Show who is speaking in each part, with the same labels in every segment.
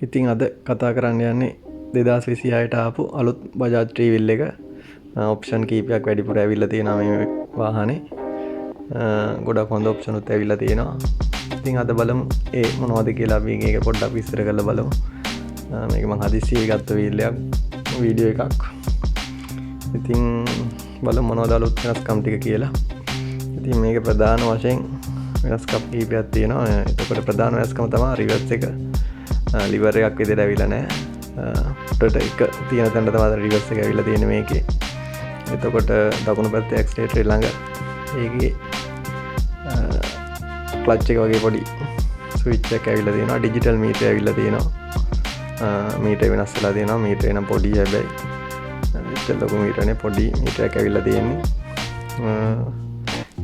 Speaker 1: ඉතින් අද කතා කරන්න යන්නේ 2026ට ආපු අලුත් බජාජ් ට්‍රීවිල් එක. ඔප්ෂන් කීපයක් වැඩිපුර ඇවිල්ලා තියෙනවා මේ වාහනේ. ගොඩක් හොඳ ඔප්ෂන් උත් ඇවිල්ලා තියෙනවා. ඉතින් අද බලමු ඒ මොනවද කියලා අපි මේක පොඩ්ඩක් විස්තර කරලා බලමු. මේක මම හදිස්සියේ ගත්ත වීල් එකක්, වීඩියෝ එකක්. ඉතින් බලමු මොනවද අලුත් වෙනස්කම් ටික කියලා. ඉතින් මේක ප්‍රධාන වශයෙන් වෙනස්කම් කීපයක් තියෙනවා. එතකොට ප්‍රධාන වෙනස්කම තමයි රිවර්ස් එක. ලිවර් එකක් විදිහට ඇවිල්ලා නැහැ. උඩට එක තියෙන තැනට තමයි රිවර්ස් එක ඇවිල්ලා තියෙන්නේ මේකේ. එතකොට දකුණු පැත්තේ ඇක්සලරේටර් ළඟ ඒකේ ක්ලච් එක වගේ පොඩි ස්විච් එකක් ඇවිල්ලා තියෙනවා. ඩිජිටල් මීටර් ඇවිල්ලා තියෙනවා. මීටර් වෙනස් වෙලා තියෙනවා. මීටර් නම් පොඩි හැබැයි. ඉතින් ලොකු මීටරනේ පොඩි මීටරයක් ඇවිල්ලා තියෙන්නේ.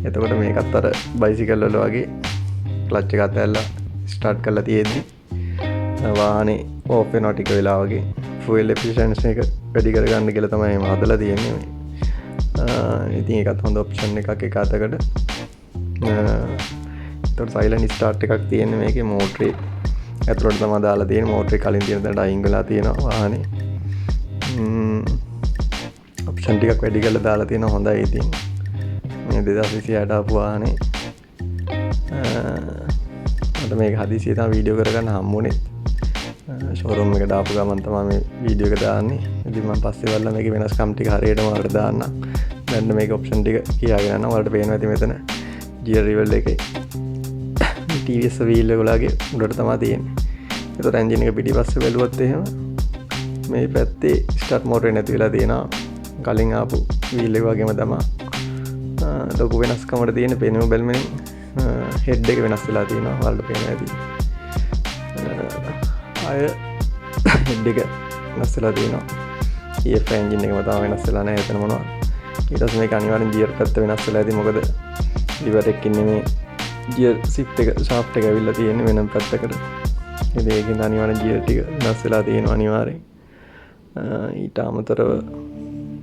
Speaker 1: එතකොට මේකත් අර බයිසිකල් වල වගේ ක්ලච් එක අතහැරලා ස්ටාර්ට් කරලා තියෙද්දි වාහනේ ඕෆ් වෙනවා ටික වෙලා වගේ. ෆුවල් එෆිෂියන්සි එක වැඩි කරගන්න කියලා තමයි මම හදලා තියෙන්නේ මේ. ඉතින් ඒකත් හොඳ ඔප්ෂන් එකක් එක අතකට. ඒතකොට සයිලන්ට් ස්ටාර්ට් එකක් තියෙන්නේ මේකේ. මෝටරේ ඇතුළට තමයි දාලා තියෙන්නේ. මෝටරේ කලින් තියෙන තැනට අයින් වෙලා තියෙනවා වාහනේ. ඔප්ෂන් ටිකක් වැඩි කරලා දාලා තියෙනවා. හොඳයි ඉතින්. මේ 2026ට ආපු වාහනේ. මට මේක හදිසියෙ තමයි වීඩියෝ කරගන්න හම්බුනේ. ෂෝරූම් එකට ආපු ගමන් තමයි මේ වීඩියෝ එක දාන්නේ. ඉතින් මම පස්සේ බලලා මේකේ වෙනස්කම් ටික හරියටම ඔයාලට දාන්නම්. දැන් මේක ඔප්ෂන් ටික කියාගෙන යනවා. ඔයාලට පේනවා ඇති මෙතන GR Rival එකේ TVS වීල් එකලගේ උඩට තමයි තියෙන්නේ. ඒතර එන්ජින් එක පිටිපස්සේ බැලුවොත් එහෙම මේ පැත්තේ ස්ටාර්ට් මෝටරේ නැති වෙලා තියෙනවා. කලින් ආපු වීල් එක වගේම තමයි. ලොකු වෙනස්කමකට තියෙන පෙනුම බැලමෙන් හෙඩ් එක වෙනස් වෙලා තියෙනවා. ඔයාලට පේනවා ඇති. අය හෙඩ් එක වෙනස් වෙලා තියෙනවා. EF එන්ජින් එකම තමයි වෙනස් වෙලා නැහැ. එතන මොනවා. ඊට පස්සේ මේක අනිවාර්යෙන් ගියර් පැත්ත වෙනස් වෙලා ඇති. මොකද ලිවර් එකකින් නෙමේ ගියර් ෂිෆ්ට් එක ෂාෆ්ට් එක ඇවිල්ලා තියෙන්නේ වෙනම පැත්තකට. ඉතින් ඒකෙන් අනිවාර්යෙන් ගියර් ටික වෙනස් වෙලා තියෙනවා අනිවාර්යෙන්. ඊට අමතරව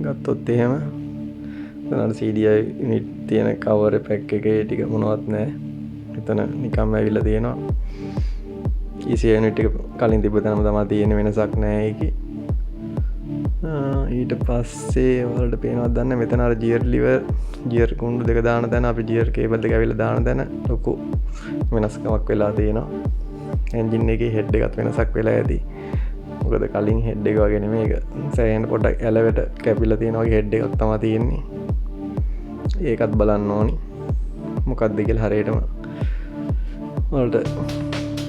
Speaker 1: ගත්තොත් එහෙම එතන CDI යුනිට් තියෙන කවර් පැක් එකේ ටික මොනවත් නැහැ. එතන නිකම්ම ඇවිල්ලා තියෙනවා. ECU යුනිට් එක කලින් තිබ්බ තැනම තමයි තියෙන්නේ. වෙනසක් නැහැ ඒකේ. ඊට පස්සේ ඔයාලට පේනවද දන්නේ මෙතන අර ගියර් ලිවර් ගියර් කුණ්ඩු දෙක දාන තැන අපි ගියර් කේබල් දෙක ඇවිල්ලා දාන තැන ලොකු වෙනස්කමක් වෙලා තියෙනවා. එන්ජින් එකේ හෙඩ් එකත් වෙනසක් වෙලා ඇති. මොකද කලින් හෙඩ් එක වගේ නෙමෙයි ඒක. සෑහෙන පොඩ්ඩක් ඇලවෙට කැපිලා තියෙන වගේ හෙඩ් එකක් තමයි තියෙන්නේ. ඒකත් බලන්න ඕනි. මොකක්ද කියලා හරියටම ඔයාලට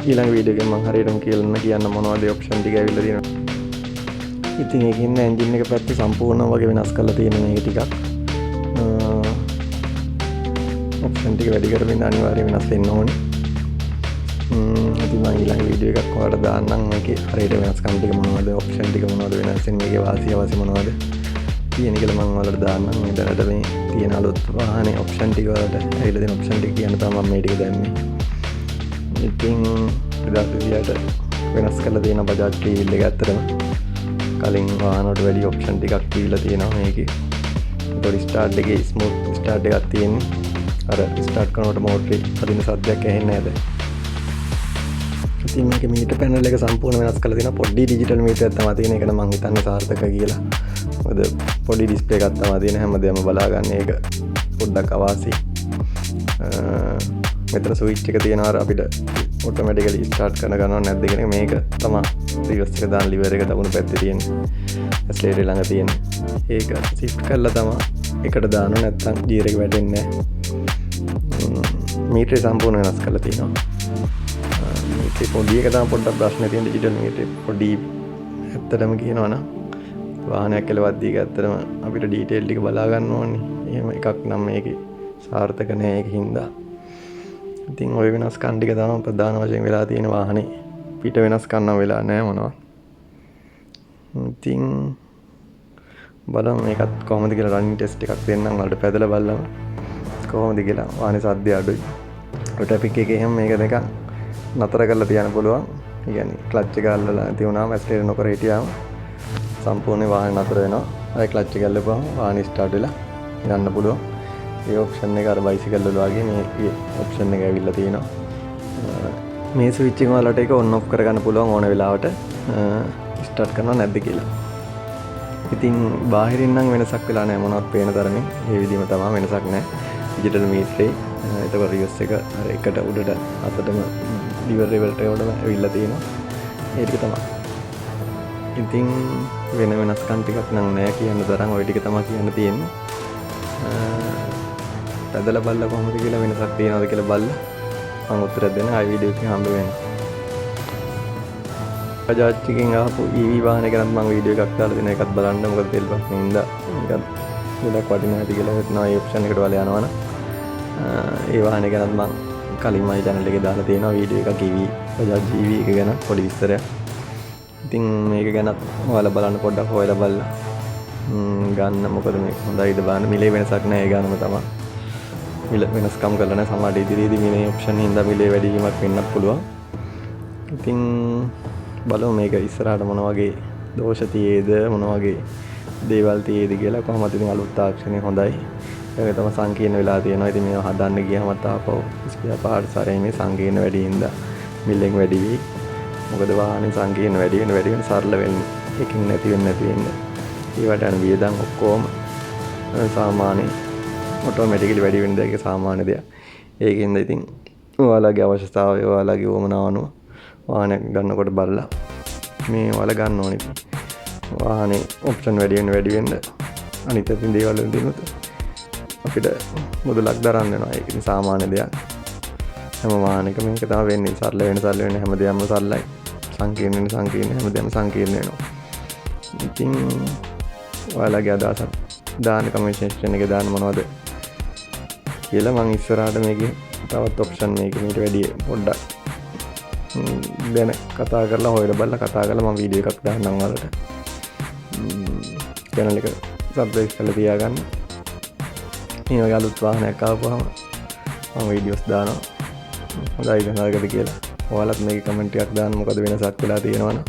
Speaker 1: ඊළඟ වීඩියෝ එකෙන් මම හරියටම කියන්න මොනවද ඔප්ෂන් ටික ඇවිල්ලා තියෙනවා. ඉතින් ඒකින් එන්ජින් එක පැත්තේ සම්පූර්ණම වගේ වෙනස් කරලා තියෙන මේක ටිකක්. ඔප්ෂන් ටික වැඩි කරමින් අනිවාර්යයෙන් වෙනස් වෙන්න ඕනේ. ඉතින් මම ඊළඟ වීඩියෝ එකක් ඔයාලට දාන්නම් මේකේ හරියට වෙනස්කම් ටික මොනවද, ඔප්ෂන් ටික මොනවද වෙනස් වෙන්නේ, මේකේ වාසිය මොනවද කියන එක මම ඔයාලට දාන්නම්. මේ දැනට මේ තියෙන අලුත් වාහනේ ඔප්ෂන් ටික වලට ඇවිල්ලා තියෙන ඔප්ෂන් ටික කියන්න තමයි මම මේ ටික දැම්මේ. ඉතින් 2026ට වෙනස් කරලා තියෙන බජාජ් ට්‍රීවිල් එක ඇත්තටම කලින් වාහනවලට වැඩි ඔප්ෂන් ටිකක් දීලා තියෙනවා මේකේ. ඒතකොට ස්ටාර්ට් එකේ ස්මූත් ස්ටාර්ට් එකක් තියෙන්නේ. අර ස්ටාර්ට් කරනකොට මෝටරේ අදින සද්දයක් ඇහෙන්නේ නැහැ දැන්. ඉතින් මේකේ මීටර් පැනල් එක සම්පූර්ණ වෙනස් කරලා තියෙනවා. පොඩි ඩිජිටල් මීටරයක් තමයි තියෙන. ඒකට මම හිතන්නේ සාර්ථක කියලා. මොකද පොඩි ඩිස්ප්ලේ එකක් තමයි තියෙන. හැමදේම බලා ගන්න ඒක පොඩ්ඩක් අවාසි. මෙතන ස්විච් එක තියෙනවා අපිට ඔටෝමැටිකලි ස්ටාර්ට් කරන ගන්නව නැද්ද කියන එක. මේක තමයි රිවර්ස් එක දාන ලිවර් එක දකුණු පැත්තේ තියෙන්නේ. ඇක්සලරේටර් ළඟ තියෙන්නේ. ඒක shift කරලා තමයි එකට දාන්න නැත්නම් ගියර් එක වැටෙන්නේ නැහැ. මීටරේ සම්පූර්ණ වෙනස් කරලා තියෙනවා. මේකේ පොඩි එක තමයි පොඩ්ඩක් ප්‍රශ්නේ තියෙන ඩිජිටල් මීටරේ පොඩි ඇත්තටම කියනවා නම් වාහනයක් කෙලවත් දීක ඇත්තටම අපිට ඩීටේල් ටික බලා ගන්න ඕනේ. එහෙම එකක් නම් මේකේ සාර්ථක නැහැ ඒකින්ද. ඉතින් ওই වෙනස්කම් ටික තමයි ප්‍රධාන වශයෙන් වෙලා තියෙන වාහනේ. පිට වෙනස්කම් නම් වෙලා නැහැ මොනවා. ඉතින් බලමු මේකත් කොහොමද කියලා රනින් ටෙස්ට් එකක් දෙන්නම් වලට පැදලා බලමු. කොහොමද කියලා. වාහනේ සද්දය අඩුයි. ඔය ට්‍රැෆික් එකේ එහෙම මේක දෙක නතර කරලා තියන්න පුළුවන්. ඒ කියන්නේ ක්ලච් එක අල්ලලා නැති වුණාම ඇක්සලරේටර් නොකර හිටියාම සම්පූර්ණ වාහනේ නතර වෙනවා. ආයෙ ක්ලච් එක අල්ලපුවම වාහනේ ස්ටාර්ට් වෙලා යන්න පුළුවන්. ඒ ඔප්ෂන් එක අර බයිසිකල් වල වගේ මේ ඔප්ෂන් එක ඇවිල්ලා තියෙනවා. මේ ස්විච් එක වලට ඒක ඔන් ඔෆ් කරගන්න පුළුවන් ඕන වෙලාවට ස්ටාර්ට් කරනවා නැද්ද කියලා. ඉතින් බාහිරින් නම් වෙනසක් වෙලා නැහැ මොනවත් පේන තරමින්. ඒ විදිහම තමයි වෙනසක් නැහැ. ඩිජිටල් මීටරේ එතකොට රිවර්ස් එක අර එකට උඩට අතටම ලිවර් එකට ඇවිල්ලා තියෙනවා. ඒ ටික තමයි. ඉතින් වෙන වෙනස්කම් ටිකක් නම් නැහැ කියන්න තරම් ওই ටික තමයි කියන්න තියෙන්නේ. පැදලා බලලා කොහොමද කියලා වෙනසක් තියෙනවද කියලා බලලා මම උත්තරයක් දෙන්න ආයි වීඩියෝ එකකින් හම්බ වෙනවා. බජාජ් එකකින් ආපු EV වාහනය ගැන මම වීඩියෝ එකක් දාලා දෙන එකත් බලන්න. මොකද තෙල් ප්‍රශ්නේ හින්දා නිකන් ගොඩක් වටිනා ඇති කියලා හිතනවා. ඒ ඔප්ෂන් එකට වල යනවනම් ඒ වාහනය ගැනත් මම කලින් මගේ channel එකේ දාලා තියෙනවා වීඩියෝ එකක් EV බජාජ් EV එක ගැන පොඩි විස්තරයක්. ඉතින් මේක ගැනත් ඔයාලා බලන්න පොඩ්ඩක් හොයලා බලලා ගන්න. මොකද මේක හොඳයිද බලන්න. මිලේ වෙනසක් නැහැ ඒ ගානම තමයි. මිල වෙනස්කම් කරලා නැහැ. සමහර ඉදිරියේදී මිලේ ඔප්ෂන් හින්දා මිලේ වැඩි වීමක් වෙන්නත් පුළුවන්. ඉතින් බලමු මේක ඉස්සරහට මොන වගේ දෝෂ තියේද මොන වගේ දේවල් තියේද කියලා. කොහොමද ඉතින් අලුත් තාක්ෂණය හොඳයි. ඒක තමයි සංකීර්ණ වෙලා තියෙනවා. ඉතින් මේව හදන්න ගියාම තාපව ස්පෙයා පාර්ට්ස් ආරේ මේ සංකීර්ණ වැඩි හින්දා මිලෙන් වැඩි වෙයි. මොකද වාහනේ සංකීර්ණ වැඩි වෙන සරල වෙන්නේ. එකකින් නැති වෙන්නේ. ඒවට යන වියදම් ඔක්කොම සාමාන්‍ය ඔටෝමැටිකලි වැඩි වෙන දෙයක සාමාන්‍ය දෙයක්. ඒකින්ද ඉතින් ඔයාලගේ අවශ්‍යතාවය ඔයාලගේ වමනාව අනුව වාහනයක් ගන්නකොට බලලා මේ ඔයාලා ගන්න ඕනේ. වාහනේ ඔප්ෂන් වැඩි වෙන්න අනිත් අතින් දේවල් වලින් දිනුත් අපිට මුදලක් දරන්න වෙනවා. ඒක ඉතින් සාමාන්‍ය දෙයක්. හැම වාහනයකම මේක තමයි වෙන්නේ. සරල වෙන හැමදේම සරලයි. සංකීර්ණ හැමදේම සංකීර්ණ වෙනවා. ඉතින් ඔයාලගේ අදහසක් දාන්න කමෙන්ට් සෙක්ෂන් එකේ දාන්න මොනවද කියලා. මම ඉස්සරහට මේකේ තවත් ඔප්ෂන් මේකේ මීට වැඩි පොඩ්ඩක් දැන කතා කරලා හොයලා බලලා කතා කරලා මම වීඩියෝ එකක් දාන්නම් ඔයාලට. channel එක subscribe කරලා තියාගන්න. මේ වගේ අලුත් වාහනයක් ආවම මම වීඩියෝස් දානවා. හොඳයිද නරකද කියලා. ඔයාලත් මේකේ කමෙන්ට් එකක් දාන්න. මොකද වෙනසක් වෙලා තියෙනවනම්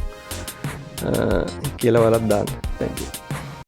Speaker 1: කියලා ඔයාලත් දාන්න. thank you.